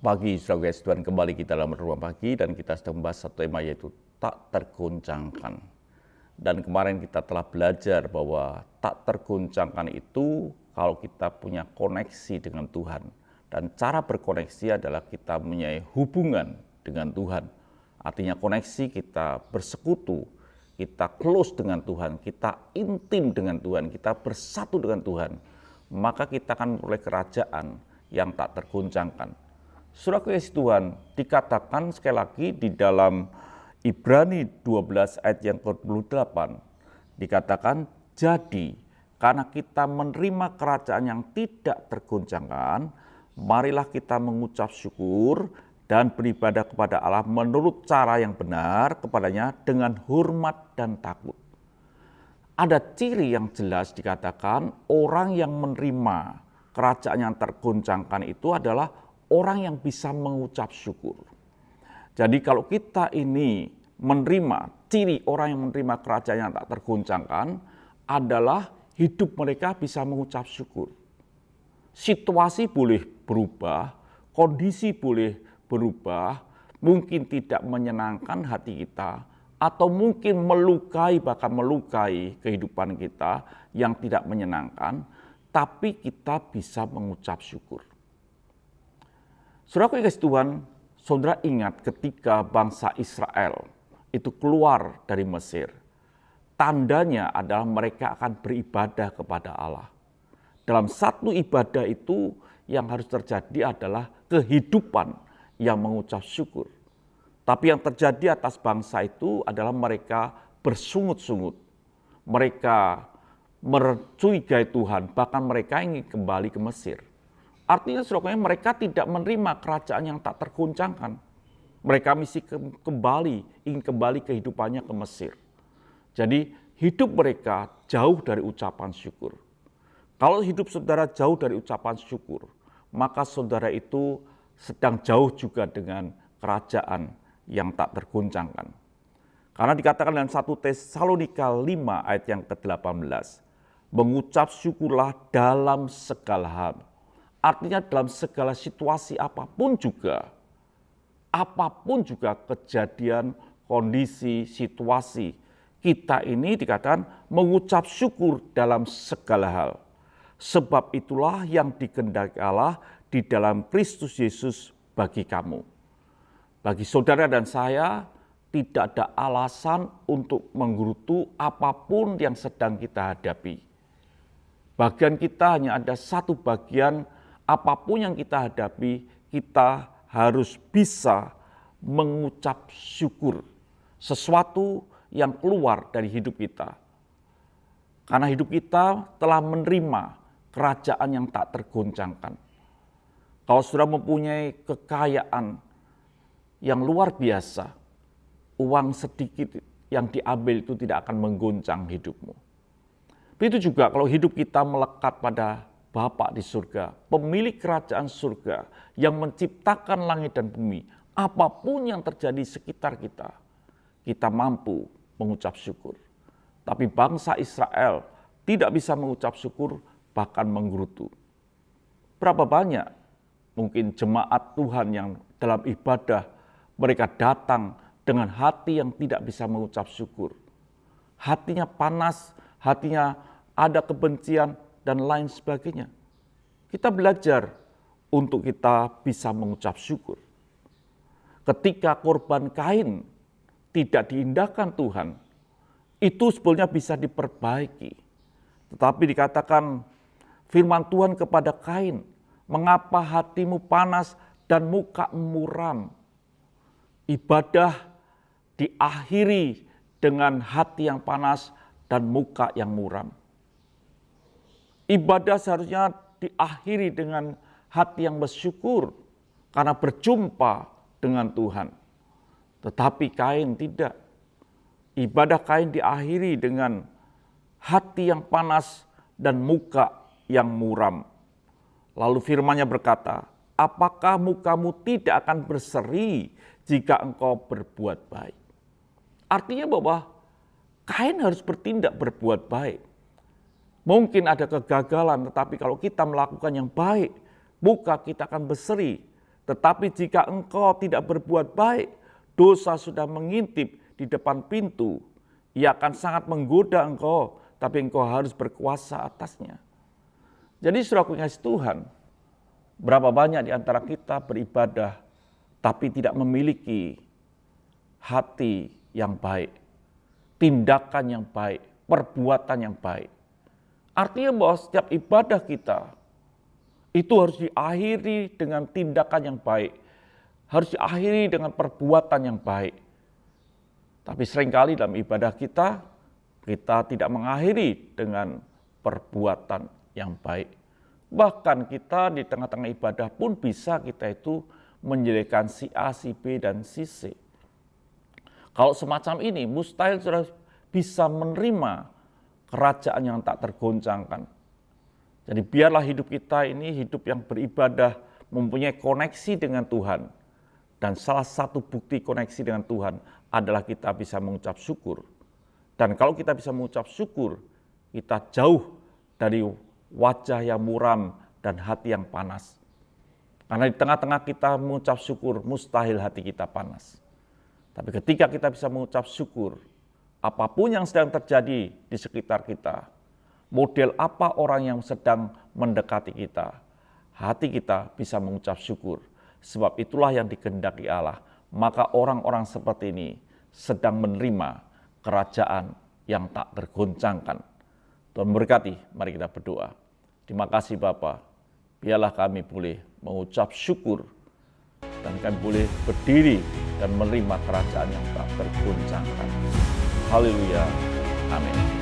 Pagi, saudara Tuhan, kembali kita dalam Renungan Pagi dan kita sedang membahas satu tema yaitu tak tergoncangkan. Dan kemarin kita telah belajar bahwa tak tergoncangkan itu kalau kita punya koneksi dengan Tuhan. Dan cara berkoneksi adalah kita mempunyai hubungan dengan Tuhan. Artinya koneksi, kita bersekutu, kita close dengan Tuhan, kita intim dengan Tuhan, kita bersatu dengan Tuhan. Maka kita akan memperoleh kerajaan yang tak tergoncangkan. Saudara kasih Tuhan, dikatakan sekali lagi di dalam Ibrani 12 ayat yang ke-28, dikatakan, jadi karena kita menerima kerajaan yang tidak tergoncangkan, marilah kita mengucap syukur dan beribadah kepada Allah menurut cara yang benar kepadanya dengan hormat dan takut. Ada ciri yang jelas dikatakan orang yang menerima kerajaan yang tergoncangkan itu adalah orang yang bisa mengucap syukur. Jadi kalau kita ini menerima, ciri orang yang menerima kerajaan yang tak tergoncangkan adalah hidup mereka bisa mengucap syukur. Situasi boleh berubah, kondisi boleh berubah, mungkin tidak menyenangkan hati kita, atau mungkin melukai, bahkan melukai kehidupan kita yang tidak menyenangkan, tapi kita bisa mengucap syukur. Saudara kasih Tuhan, saudara ingat ketika bangsa Israel itu keluar dari Mesir, tandanya adalah mereka akan beribadah kepada Allah. Dalam satu ibadah itu yang harus terjadi adalah kehidupan yang mengucap syukur. Tapi yang terjadi atas bangsa itu adalah mereka bersungut-sungut. Mereka mencurigai Tuhan, bahkan mereka ingin kembali ke Mesir. Artinya saudara, mereka tidak menerima kerajaan yang tak tergoncangkan. Mereka mesti ingin kembali kehidupannya ke Mesir. Jadi hidup mereka jauh dari ucapan syukur. Kalau hidup saudara jauh dari ucapan syukur, maka saudara itu sedang jauh juga dengan kerajaan yang tak tergoncangkan. Karena dikatakan dalam 1 Tesalonika 5 ayat yang ke-18, mengucap syukurlah dalam segala hal. Artinya dalam segala situasi apapun juga kejadian, kondisi, situasi, kita ini dikatakan mengucap syukur dalam segala hal. Sebab itulah yang dikehendaki Allah di dalam Kristus Yesus bagi kamu. Bagi saudara dan saya, tidak ada alasan untuk menggerutu apapun yang sedang kita hadapi. Bagian kita hanya ada satu bagian. Apapun yang kita hadapi, kita harus bisa mengucap syukur. Sesuatu yang keluar dari hidup kita. Karena hidup kita telah menerima kerajaan yang tak tergoncangkan. Kalau sudah mempunyai kekayaan yang luar biasa, uang sedikit yang diambil itu tidak akan menggoncang hidupmu. Begitu juga kalau hidup kita melekat pada Bapa di surga, pemilik kerajaan surga yang menciptakan langit dan bumi, apapun yang terjadi sekitar kita, kita mampu mengucap syukur. Tapi bangsa Israel tidak bisa mengucap syukur, bahkan menggerutu. Berapa banyak mungkin jemaat Tuhan yang dalam ibadah mereka datang dengan hati yang tidak bisa mengucap syukur. Hatinya panas, hatinya ada kebencian, dan lain sebagainya. Kita belajar untuk kita bisa mengucap syukur. Ketika korban Kain tidak diindahkan Tuhan, itu sebetulnya bisa diperbaiki. Tetapi dikatakan firman Tuhan kepada Kain, mengapa hatimu panas dan muka muram? Ibadah diakhiri dengan hati yang panas dan muka yang muram. Ibadah seharusnya diakhiri dengan hati yang bersyukur karena berjumpa dengan Tuhan. Tetapi Kain tidak. Ibadah Kain diakhiri dengan hati yang panas dan muka yang muram. Lalu firman-Nya berkata, apakah mukamu tidak akan berseri jika engkau berbuat baik? Artinya bahwa Kain harus bertindak berbuat baik. Mungkin ada kegagalan, tetapi kalau kita melakukan yang baik, muka kita akan berseri. Tetapi jika engkau tidak berbuat baik, dosa sudah mengintip di depan pintu. Ia akan sangat menggoda engkau, tapi engkau harus berkuasa atasnya. Jadi saudara kasih Tuhan, berapa banyak di antara kita beribadah, tapi tidak memiliki hati yang baik, tindakan yang baik, perbuatan yang baik. Artinya bahwa setiap ibadah kita, itu harus diakhiri dengan tindakan yang baik, harus diakhiri dengan perbuatan yang baik. Tapi seringkali dalam ibadah kita tidak mengakhiri dengan perbuatan yang baik. Bahkan kita di tengah-tengah ibadah pun bisa kita itu menjadikan si A, si B, dan si C. Kalau semacam ini, mustahil sudah bisa menerima kerajaan yang tak tergoncangkan. Jadi biarlah hidup kita ini hidup yang beribadah, mempunyai koneksi dengan Tuhan. Dan salah satu bukti koneksi dengan Tuhan adalah kita bisa mengucap syukur. Dan kalau kita bisa mengucap syukur, kita jauh dari wajah yang muram dan hati yang panas. Karena di tengah-tengah kita mengucap syukur, mustahil hati kita panas. Tapi ketika kita bisa mengucap syukur, apapun yang sedang terjadi di sekitar kita, model apa orang yang sedang mendekati kita, hati kita bisa mengucap syukur. Sebab itulah yang dikehendaki Allah. Maka orang-orang seperti ini sedang menerima kerajaan yang tak tergoncangkan. Tuhan memberkati, mari kita berdoa. Terima kasih Bapa, biarlah kami boleh mengucap syukur dan kami boleh berdiri dan menerima kerajaan yang tak tergoncangkan. Haleluya, amin.